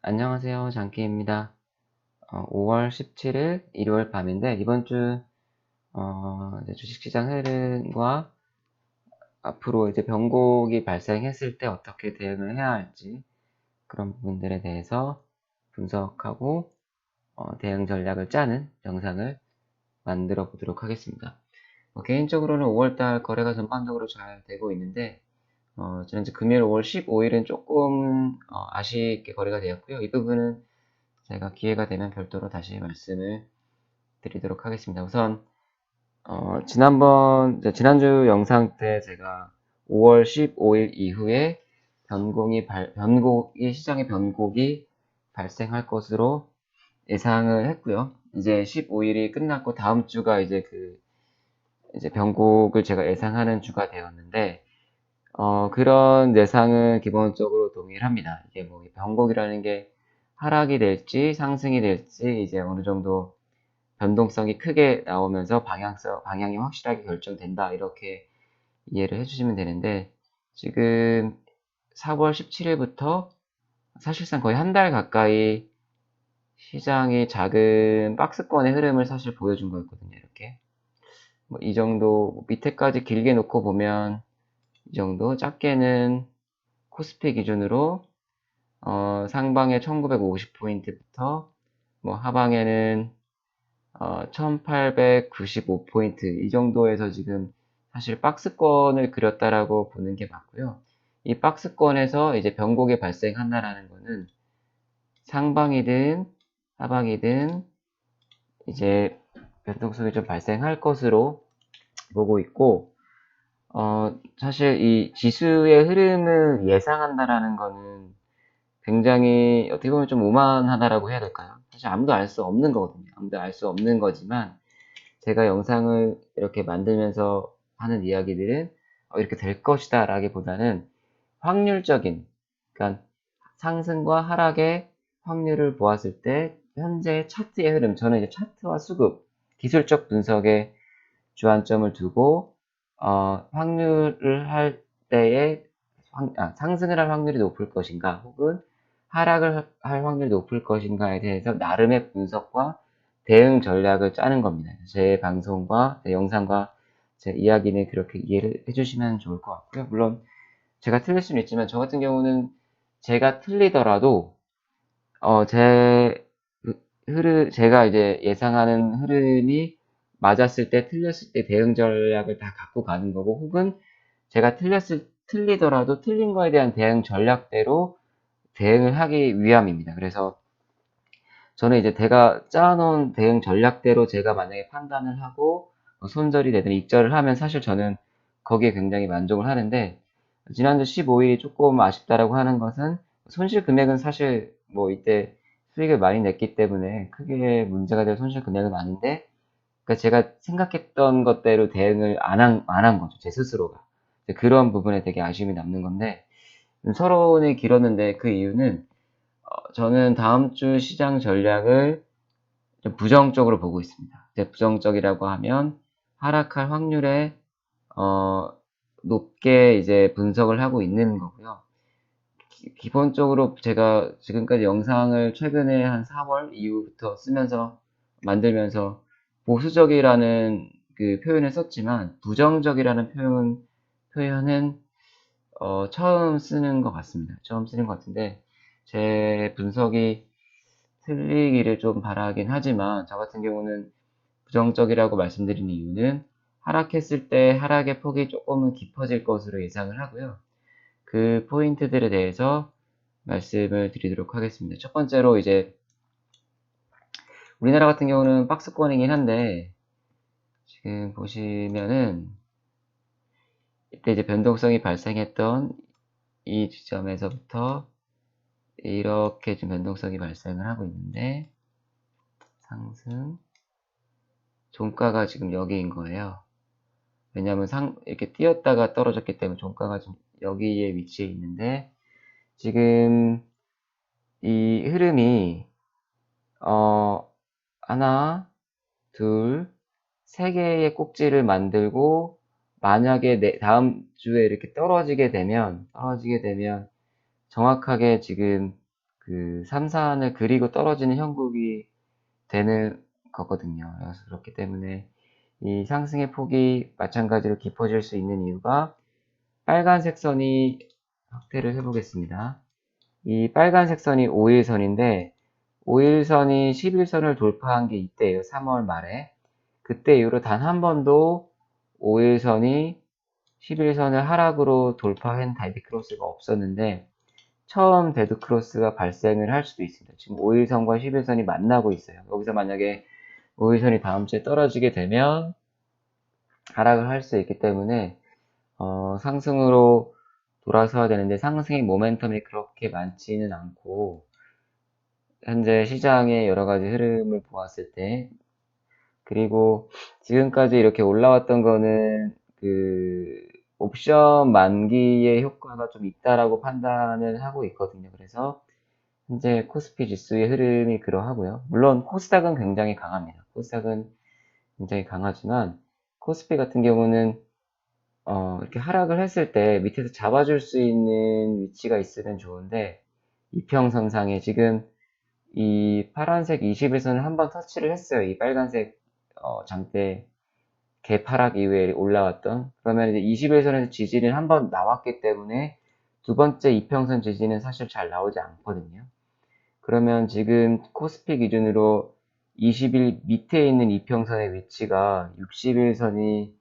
안녕하세요. 장기입니다. 5월 17일 일요일 밤인데 이번 주 이제 주식시장 흐름과 앞으로 이제 변곡이 발생했을 때 어떻게 대응을 해야 할지 그런 부분들에 대해서 분석하고 대응 전략을 짜는 영상을 만들어 보도록 하겠습니다. 개인적으로는 5월달 거래가 전반적으로 잘 되고 있는데 지난주 금요일 5월 15일은 조금 아쉽게 거래가 되었고요. 이 부분은 제가 기회가 되면 별도로 다시 말씀을 드리도록 하겠습니다. 우선 지난주 영상 때 제가 5월 15일 이후에 시장의 변곡이 발생할 것으로 예상을 했고요. 이제 15일이 끝났고 다음 주가 이제 변곡을 제가 예상하는 주가 되었는데 그런 예상은 기본적으로 동일합니다. 이게 뭐 변곡이라는 게 하락이 될지 상승이 될지 이제 어느 정도 변동성이 크게 나오면서 방향이 확실하게 결정된다. 이렇게 이해를 해주시면 되는데, 지금 4월 17일부터 사실상 거의 한 달 가까이 시장이 작은 박스권의 흐름을 사실 보여준 거였거든요. 이렇게. 뭐 이 정도, 밑에까지 길게 놓고 보면 이 정도, 작게는 코스피 기준으로 상방에 1950포인트부터 뭐 하방에는 1895포인트 이 정도에서 지금 사실 박스권을 그렸다라고 보는 게 맞고요. 이 박스권에서 이제 변곡이 발생한다라는 거는 상방이든 하방이든 이제 변동성이 좀 발생할 것으로 보고 있고, 사실 이 지수의 흐름을 예상한다라는 거는 굉장히 어떻게 보면 좀 오만하다라고 해야 될까요? 사실 아무도 알 수 없는 거거든요. 아무도 알 수 없는 거지만 제가 영상을 이렇게 만들면서 하는 이야기들은 이렇게 될 것이다 라기보다는 확률적인, 그러니까 상승과 하락의 확률을 보았을 때 현재 차트의 흐름, 저는 이제 차트와 수급, 기술적 분석에 주안점을 두고 확률을 할 때에 상승을 할 확률이 높을 것인가 혹은 하락을 할 확률이 높을 것인가에 대해서 나름의 분석과 대응 전략을 짜는 겁니다. 제 방송과 제 영상과 제 이야기는 그렇게 이해를 해주시면 좋을 것 같고요. 물론 제가 틀릴 수는 있지만 저 같은 경우는 제가 틀리더라도 제가 이제 예상하는 흐름이 맞았을 때 틀렸을 때 대응 전략을 다 갖고 가는 거고 혹은 제가 틀리더라도 틀린 거에 대한 대응 전략대로 대응을 하기 위함입니다. 그래서 저는 이제 제가 짜놓은 대응 전략대로 제가 만약에 판단을 하고 손절이 되든 익절을 하면 사실 저는 거기에 굉장히 만족을 하는데 지난주 15일이 조금 아쉽다라고 하는 것은 손실 금액은 사실 뭐 이때 수익을 많이 냈기 때문에 크게 문제가 될 손실 금액은 아닌데 그러니까 제가 생각했던 것대로 대응을 안 한 거죠. 제 스스로가. 그런 부분에 되게 아쉬움이 남는 건데 서론이 길었는데 그 이유는 저는 다음 주 시장 전략을 좀 부정적으로 보고 있습니다. 이제 부정적이라고 하면 하락할 확률에 높게 이제 분석을 하고 있는 거고요. 기본적으로 제가 지금까지 영상을 최근에 한 4월 이후부터 만들면서 보수적이라는 그 표현을 썼지만 부정적이라는 표현은 처음 쓰는 것 같습니다. 처음 쓰는 것 같은데 제 분석이 틀리기를 좀 바라긴 하지만 저 같은 경우는 부정적이라고 말씀드린 이유는 하락했을 때 하락의 폭이 조금은 깊어질 것으로 예상을 하고요. 그 포인트들에 대해서 말씀을 드리도록 하겠습니다. 첫 번째로 이제 우리나라 같은 경우는 박스권이긴 한데 지금 보시면은 이때 이제 변동성이 발생했던 이 지점에서부터 이렇게 좀 변동성이 발생을 하고 있는데 상승 종가가 지금 여기인 거예요. 왜냐하면 이렇게 뛰었다가 떨어졌기 때문에 종가가 좀 여기에 위치해 있는데 지금 이 흐름이 하나, 둘, 세 개의 꼭지를 만들고 만약에 다음 주에 이렇게 떨어지게 되면 정확하게 지금 그 3산을 그리고 떨어지는 형국이 되는 거거든요. 그래서 그렇기 때문에 이 상승의 폭이 마찬가지로 깊어질 수 있는 이유가 빨간색 선이 확대를 해보겠습니다. 이 빨간색 선이 5일선인데 5일선이 11선을 돌파한 게 이때예요. 3월 말에. 그때 이후로 단 한 번도 5일선이 11선을 하락으로 돌파한 데드크로스가 없었는데 처음 데드크로스가 발생을 할 수도 있습니다. 지금 5일선과 11선이 만나고 있어요. 여기서 만약에 5일선이 다음 주에 떨어지게 되면 하락을 할 수 있기 때문에 상승으로 돌아서야 되는데 상승의 모멘텀이 그렇게 많지는 않고 현재 시장의 여러 가지 흐름을 보았을 때 그리고 지금까지 이렇게 올라왔던 거는 그 옵션 만기의 효과가 좀 있다라고 판단을 하고 있거든요. 그래서 현재 코스피 지수의 흐름이 그러하고요. 물론 코스닥은 굉장히 강합니다. 코스닥은 굉장히 강하지만 코스피 같은 경우는 이렇게 하락을 했을 때 밑에서 잡아줄 수 있는 위치가 있으면 좋은데 이평선상에 지금 이 파란색 21선을 한번 터치를 했어요. 이 빨간색 장대 개파락 이후에 올라왔던 그러면 이제 21선에서 지지는 한번 나왔기 때문에 두 번째 이평선 지지는 사실 잘 나오지 않거든요. 그러면 지금 코스피 기준으로 20일 밑에 있는 이평선의 위치가 61선이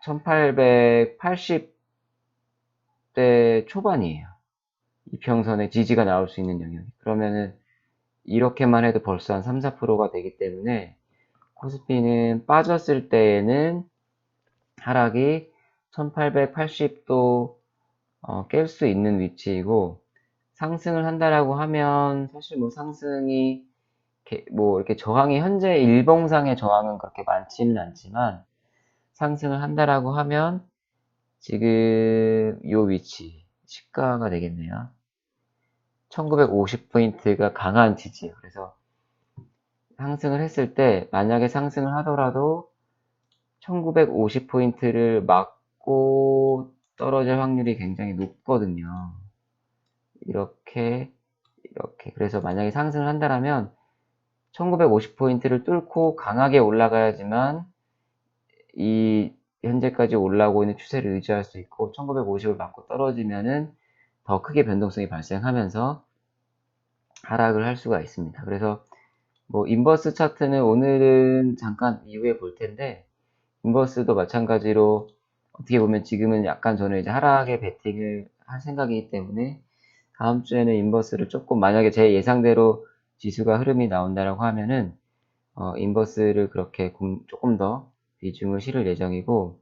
1880대 초반이에요. 이평선의 지지가 나올 수 있는 영역이. 그러면은 이렇게만 해도 벌써 한 3, 4%가 되기 때문에 코스피는 빠졌을 때에는 하락이 1880도 깰 수 있는 위치이고 상승을 한다라고 하면 사실 뭐 상승이 뭐 이렇게 저항이 현재 일봉상의 저항은 그렇게 많지는 않지만 상승을 한다라고 하면 지금 요 위치 시가가 되겠네요. 1950포인트가 강한 지지예요. 그래서 상승을 했을 때 만약에 상승을 하더라도 1950포인트를 맞고 떨어질 확률이 굉장히 높거든요. 이렇게 그래서 만약에 상승을 한다면 1950포인트를 뚫고 강하게 올라가야지만 이 현재까지 올라오고 있는 추세를 유지할 수 있고 1950을 맞고 떨어지면은 더 크게 변동성이 발생하면서 하락을 할 수가 있습니다. 그래서 뭐 인버스 차트는 오늘은 잠깐 이후에 볼 텐데 인버스도 마찬가지로 어떻게 보면 지금은 약간 저는 이제 하락에 베팅을 할 생각이기 때문에 다음 주에는 인버스를 조금 만약에 제 예상대로 지수가 흐름이 나온다라고 하면은 인버스를 그렇게 조금 더 비중을 실을 예정이고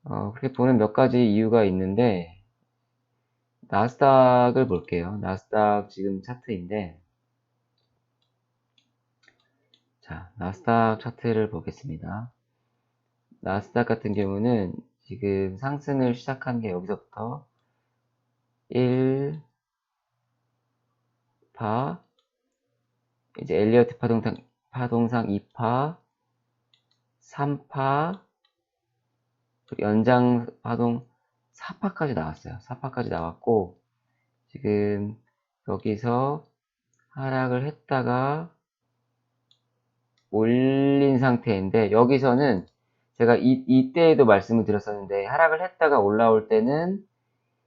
그렇게 보는 몇 가지 이유가 있는데 나스닥을 볼게요. 나스닥 지금 차트인데 자 나스닥 차트를 보겠습니다. 나스닥 같은 경우는 지금 상승을 시작한 게 여기서부터 1파 이제 엘리어트 파동상 2파 3파 연장 파동 4파까지 나왔어요. 4파까지 나왔고 지금 여기서 하락을 했다가 올린 상태인데 여기서는 제가 이때에도 말씀을 드렸었는데 하락을 했다가 올라올 때는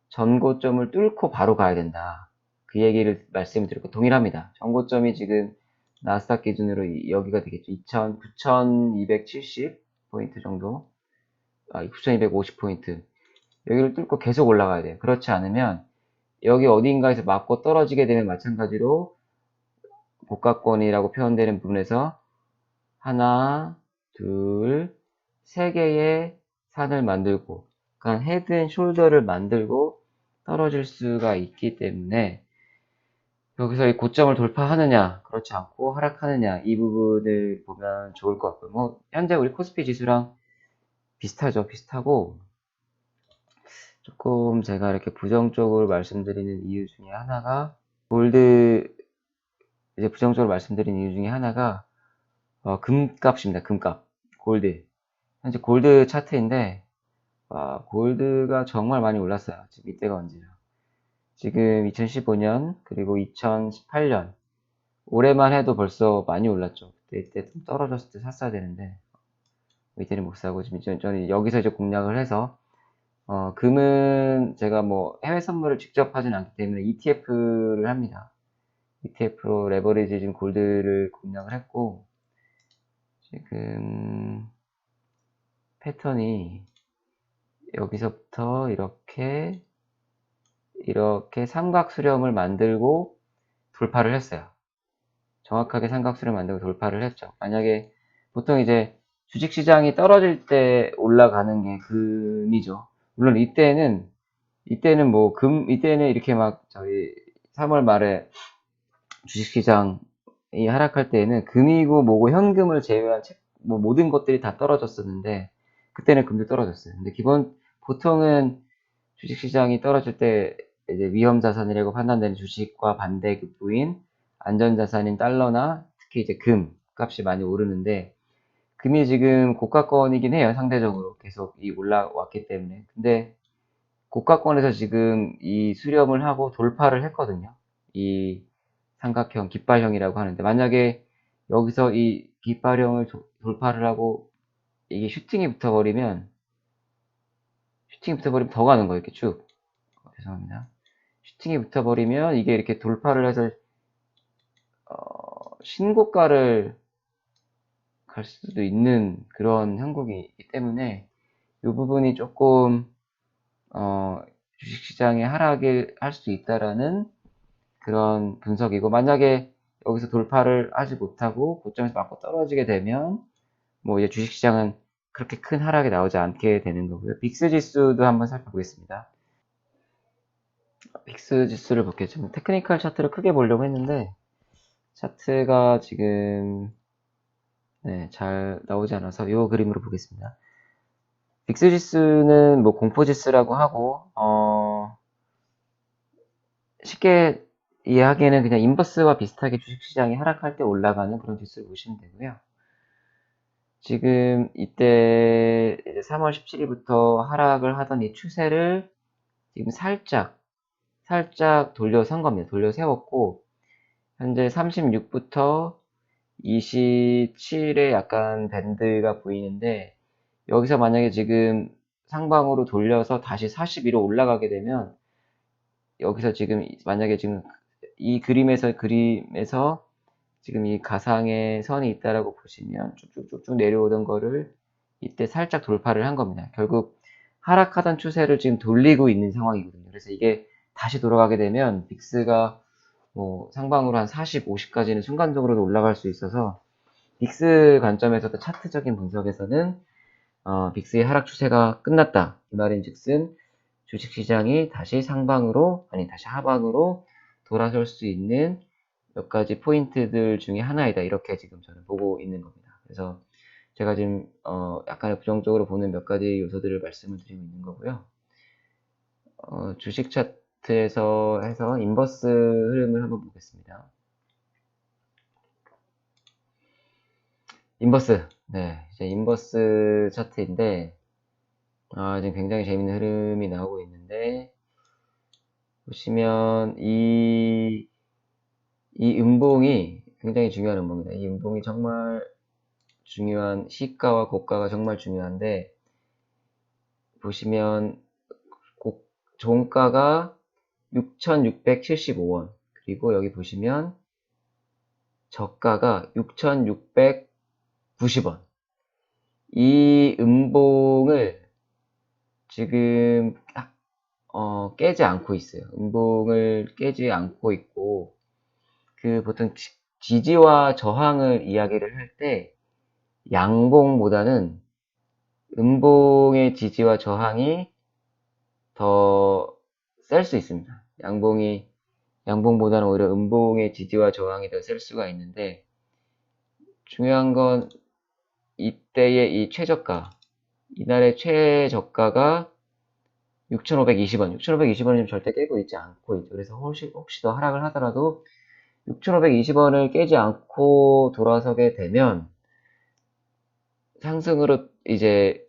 전고점을 뚫고 바로 가야 된다. 그 얘기를 말씀을 드렸고 동일합니다. 전고점이 지금 나스닥 기준으로 여기가 되겠죠. 9270포인트 정도 9250포인트 여기를 뚫고 계속 올라가야 돼요. 그렇지 않으면 여기 어딘가에서 맞고 떨어지게 되면 마찬가지로 복합권이라고 표현되는 부분에서 하나, 둘, 세 개의 산을 만들고, 그러니까 헤드 앤 숄더를 만들고 떨어질 수가 있기 때문에 여기서 이 고점을 돌파하느냐, 그렇지 않고 하락하느냐 이 부분을 보면 좋을 것 같고요. 뭐 현재 우리 코스피 지수랑 비슷하죠, 비슷하고 조금 제가 이렇게 부정적으로 말씀드리는 이유 중에 하나가 골드 이제 부정적으로 말씀드리는 이유 중에 하나가 금값입니다. 금값. 골드. 현재 골드 차트인데 골드가 정말 많이 올랐어요. 지금 이때가 언제죠? 지금 2015년 그리고 2018년 올해만 해도 벌써 많이 올랐죠. 이때 좀 떨어졌을 때 샀어야 되는데 이때는 못 사고 지금 저는 여기서 이제 공략을 해서 금은 제가 뭐 해외 선물을 직접 하진 않기 때문에 ETF를 합니다. ETF로 레버리지 진 골드를 공략을 했고 지금 패턴이 여기서부터 이렇게 삼각 수렴을 만들고 돌파를 했어요. 정확하게 삼각 수렴 만들고 돌파를 했죠. 만약에 보통 이제 주식시장이 떨어질 때 올라가는 게 금이죠. 물론 이때는 이때는 이렇게 막 저희 3월 말에 주식시장이 하락할 때에는 금이고 뭐고 현금을 제외한 뭐 모든 것들이 다 떨어졌었는데 그때는 금도 떨어졌어요. 근데 보통은 주식시장이 떨어질 때 이제 위험자산이라고 판단되는 주식과 반대급부인 안전자산인 달러나 특히 이제 금 값이 많이 오르는데 금이 지금 고가권이긴 해요. 상대적으로 계속 올라왔기 때문에. 근데 고가권에서 지금 이 수렴을 하고 돌파를 했거든요. 이 삼각형, 깃발형이라고 하는데 만약에 여기서 이 깃발형을 돌파를 하고 이게 슈팅이 붙어버리면 더 가는 거예요. 이렇게 쭉. 죄송합니다. 슈팅이 붙어버리면 이게 이렇게 돌파를 해서 신고가를 갈 수도 있는 그런 형국이기 때문에 이 부분이 조금 주식시장의 하락을 할 수 있다라는 그런 분석이고 만약에 여기서 돌파를 하지 못하고 고점에서 맞고 떨어지게 되면 뭐 이제 주식시장은 그렇게 큰 하락이 나오지 않게 되는 거고요. 빅스 지수도 한번 살펴보겠습니다. 빅스 지수를 볼게요. 테크니컬 차트를 크게 보려고 했는데 차트가 지금 잘 나오지 않아서 이 그림으로 보겠습니다. 빅스 지수는 뭐 공포 지수라고 하고 쉽게 이해하기에는 그냥 인버스와 비슷하게 주식시장이 하락할 때 올라가는 그런 지수를 보시면 되고요. 지금 이때 이제 3월 17일부터 하락을 하던 이 추세를 지금 살짝 돌려선 겁니다. 돌려 세웠고 현재 36부터 27에 약간 밴드가 보이는데 여기서 만약에 지금 상방으로 돌려서 다시 42로 올라가게 되면 여기서 지금 만약에 지금 이 그림에서 지금 이 가상의 선이 있다라고 보시면 쭉쭉쭉쭉 내려오던 거를 이때 살짝 돌파를 한 겁니다. 결국 하락하던 추세를 지금 돌리고 있는 상황이거든요. 그래서 이게 다시 돌아가게 되면 빅스가 뭐 상방으로 한 40, 50까지는 순간적으로도 올라갈 수 있어서 빅스 관점에서도 차트적인 분석에서는 빅스의 하락 추세가 끝났다. 이 말인즉슨 주식시장이 다시 다시 하방으로 돌아설 수 있는 몇 가지 포인트들 중에 하나이다. 이렇게 지금 저는 보고 있는 겁니다. 그래서 제가 지금 약간의 부정적으로 보는 몇 가지 요소들을 말씀을 드리고 있는 거고요. 주식 차트에서 해서 인버스 흐름을 한번 보겠습니다. 이제 인버스 차트인데 지금 굉장히 재밌는 흐름이 나오고 있는데 보시면 이 음봉이 굉장히 중요한 음봉입니다. 이 음봉이 정말 중요한 시가와 고가가 정말 중요한데 보시면 종가가 6,675원 그리고 여기 보시면 저가가 6,690원 이 음봉을 지금 깨지 않고 있어요. 음봉을 깨지 않고 있고 보통 지지와 저항을 이야기를 할 때 양봉보다는 음봉의 지지와 저항이 더 셀 수 있습니다. 양봉보다는 오히려 음봉의 지지와 저항이 더 셀 수가 있는데 중요한 건 이때의 이 최저가 이날의 최저가가 6,520원 6,520원은 절대 깨고 있지 않고 있죠. 그래서 혹시 더 하락을 하더라도 6,520원을 깨지 않고 돌아서게 되면 상승으로 이제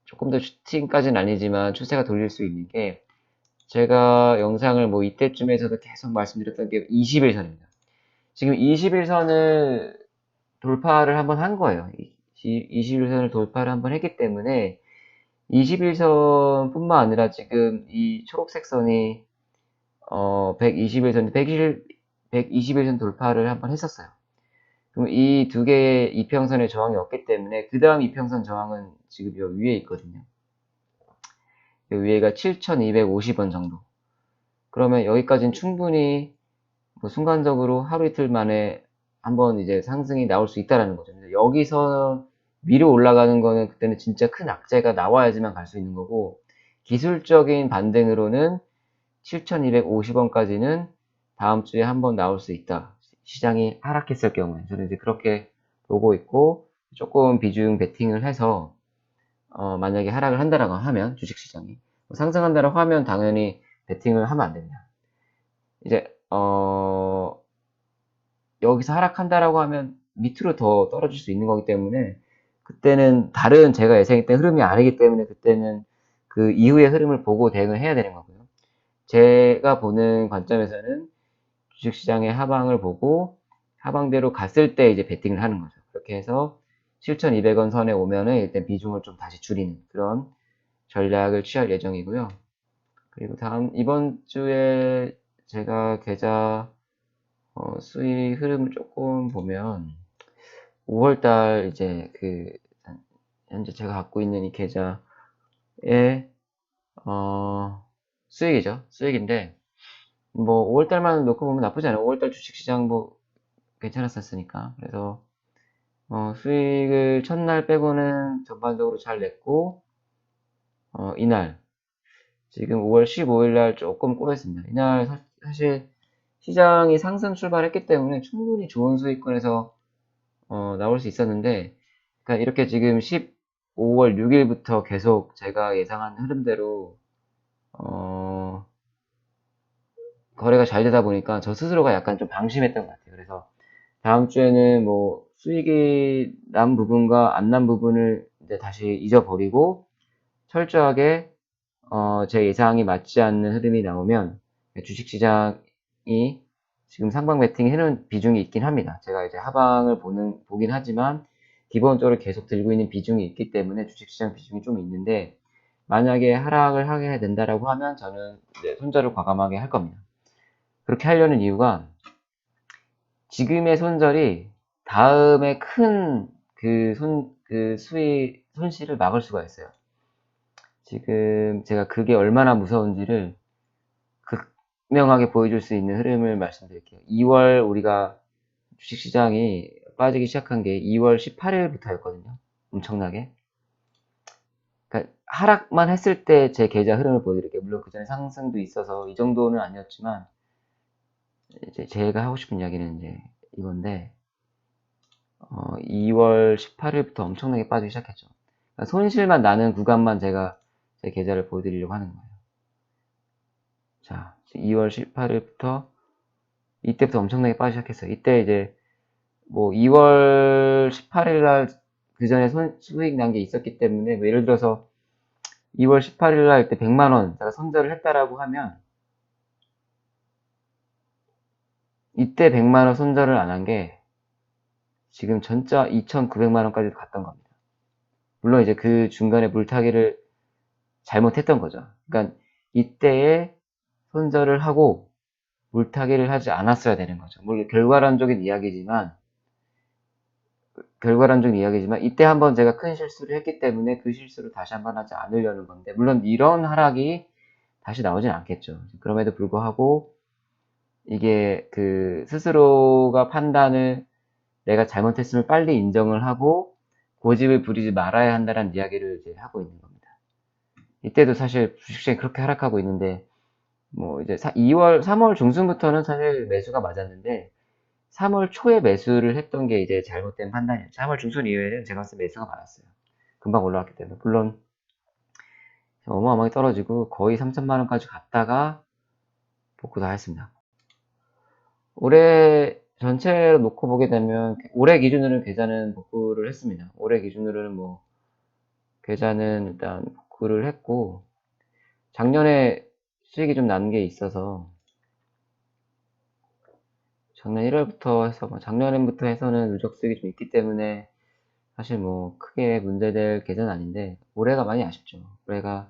조금 더 슈팅까지는 아니지만 추세가 돌릴 수 있는 게 제가 영상을 뭐 이때쯤에서도 계속 말씀드렸던 게 20일선입니다. 지금 20일선을 돌파를 한번 한 거예요. 21선을 돌파를 한번 했기 때문에 21선뿐만 아니라 지금 이 초록색 선이 121선, 121선 돌파를 한번 했었어요. 그럼 이 두 개의 이평선의 저항이 없기 때문에 그 다음 이평선 저항은 지금 요 위에 있거든요. 요 위에가 7,250원 정도. 그러면 여기까지는 충분히 뭐 순간적으로 하루 이틀 만에 한번 이제 상승이 나올 수 있다라는 거죠. 여기서 위로 올라가는 거는 그때는 진짜 큰 악재가 나와야지만 갈 수 있는 거고, 기술적인 반등으로는 7,250원까지는 다음 주에 한번 나올 수 있다. 시장이 하락했을 경우에. 저는 이제 그렇게 보고 있고, 조금 비중 베팅을 해서, 만약에 하락을 한다라고 하면, 주식시장이. 상승한다라고 하면 당연히 베팅을 하면 안 됩니다. 이제, 여기서 하락한다라고 하면 밑으로 더 떨어질 수 있는 거기 때문에 그때는 다른 제가 예상했던 흐름이 아니기 때문에 그때는 그 이후의 흐름을 보고 대응을 해야 되는 거고요. 제가 보는 관점에서는 주식시장의 하방을 보고 하방대로 갔을 때 이제 베팅을 하는 거죠. 그렇게 해서 7,200원 선에 오면은 일단 비중을 좀 다시 줄이는 그런 전략을 취할 예정이고요. 그리고 이번 주에 제가 계좌 수익 흐름을 조금 보면 5월달 이제 현재 제가 갖고 있는 이 계좌의 수익이죠. 수익인데 뭐 5월달만 놓고 보면 나쁘지 않아요. 5월달 주식시장 뭐 괜찮았었으니까. 그래서 수익을 첫날 빼고는 전반적으로 잘 냈고 이날 지금 5월 15일 날 조금 꼬였습니다. 이날 사실 시장이 상승 출발했기 때문에 충분히 좋은 수익권에서 나올 수 있었는데, 그러니까 이렇게 지금 5월 6일부터 계속 제가 예상한 흐름대로, 거래가 잘 되다 보니까 저 스스로가 약간 좀 방심했던 것 같아요. 그래서 다음 주에는 뭐 수익이 난 부분과 안 난 부분을 이제 다시 잊어버리고 철저하게, 제 예상이 맞지 않는 흐름이 나오면 주식시장이 지금 상방 베팅 해놓은 비중이 있긴 합니다. 제가 이제 하방을 보긴 하지만 기본적으로 계속 들고 있는 비중이 있기 때문에 주식시장 비중이 좀 있는데 만약에 하락을 하게 된다라고 하면 저는 이제 손절을 과감하게 할 겁니다. 그렇게 하려는 이유가 지금의 손절이 다음에 큰 손실을 막을 수가 있어요. 지금 제가 그게 얼마나 무서운지를 극명하게 보여줄 수 있는 흐름을 말씀드릴게요. 2월 우리가 주식시장이 빠지기 시작한 게 2월 18일부터였거든요. 엄청나게. 그러니까 하락만 했을 때 제 계좌 흐름을 보여드릴게요. 물론 그 전에 상승도 있어서 이 정도는 아니었지만 이제 제가 하고 싶은 이야기는 이제 이건데 2월 18일부터 엄청나게 빠지기 시작했죠. 그러니까 손실만 나는 구간만 제가 제 계좌를 보여드리려고 하는 거예요. 자, 2월 18일부터 이때부터 엄청나게 빠지기 시작했어요. 이때 이제 뭐 2월 18일 날 그 전에 수익 난 게 있었기 때문에 뭐 예를 들어서 2월 18일 날 이때 100만 원 제가 손절을 했다라고 하면 이때 100만 원 손절을 안 한 게 지금 전자 2,900만 원까지 갔던 겁니다. 물론 이제 그 중간에 물타기를 잘못했던 거죠. 그러니까 이때에 손절을 하고 물타기를 하지 않았어야 되는 거죠. 물론 결과론적인 이야기지만 이때 한번 제가 큰 실수를 했기 때문에 그 실수를 다시 한번 하지 않으려는 건데 물론 이런 하락이 다시 나오진 않겠죠. 그럼에도 불구하고 이게 스스로가 판단을 내가 잘못했음을 빨리 인정을 하고 고집을 부리지 말아야 한다는 이야기를 이제 하고 있는 겁니다. 이때도 사실 주식시장이 그렇게 하락하고 있는데 뭐 이제 3월 중순부터는 사실 매수가 맞았는데 3월 초에 매수를 했던 게 이제 잘못된 판단이었죠. 3월 중순 이후에는 제가 봤을 때 매수가 많았어요. 금방 올라왔기 때문에. 물론 어마어마하게 떨어지고 거의 3천만 원까지 갔다가 복구 다 했습니다. 올해 전체로 놓고 보게 되면 올해 기준으로는 계좌는 복구를 했습니다. 올해 기준으로는 뭐 계좌는 일단 복구를 했고 작년에 수익이 좀 나는 게 있어서 작년 1월부터 해서 작년부터 해서는 누적 수익이 좀 있기 때문에 사실 뭐 크게 문제될 계좌는 아닌데 올해가 많이 아쉽죠. 올해가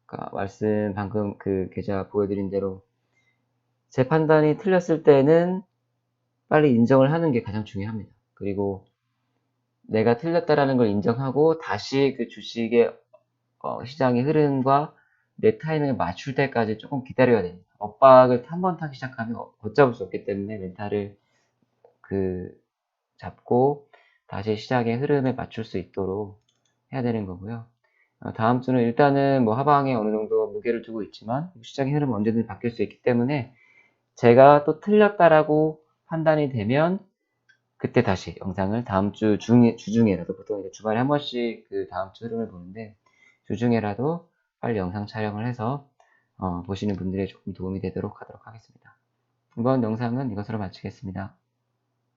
아까 말씀 방금 그 계좌 보여드린 대로 제 판단이 틀렸을 때는 빨리 인정을 하는 게 가장 중요합니다. 그리고 내가 틀렸다라는 걸 인정하고 다시 그 주식의 시장의 흐름과 내 타이밍을 맞출 때까지 조금 기다려야 됩니다. 엇박을 한 번 타기 시작하면 걷잡을 수 없기 때문에 멘탈을 그 잡고 다시 시장의 흐름에 맞출 수 있도록 해야 되는 거고요. 다음 주는 일단은 뭐 하방에 어느 정도 무게를 두고 있지만 시장의 흐름은 언제든지 바뀔 수 있기 때문에 제가 또 틀렸다라고 판단이 되면 그때 다시 영상을 다음 주중에라도 보통 이제 주말에 한 번씩 그 다음 주 흐름을 보는데 주중에라도 빨리 영상 촬영을 해서 보시는 분들의 조금 도움이 되도록 하도록 하겠습니다. 이번 영상은 이것으로 마치겠습니다.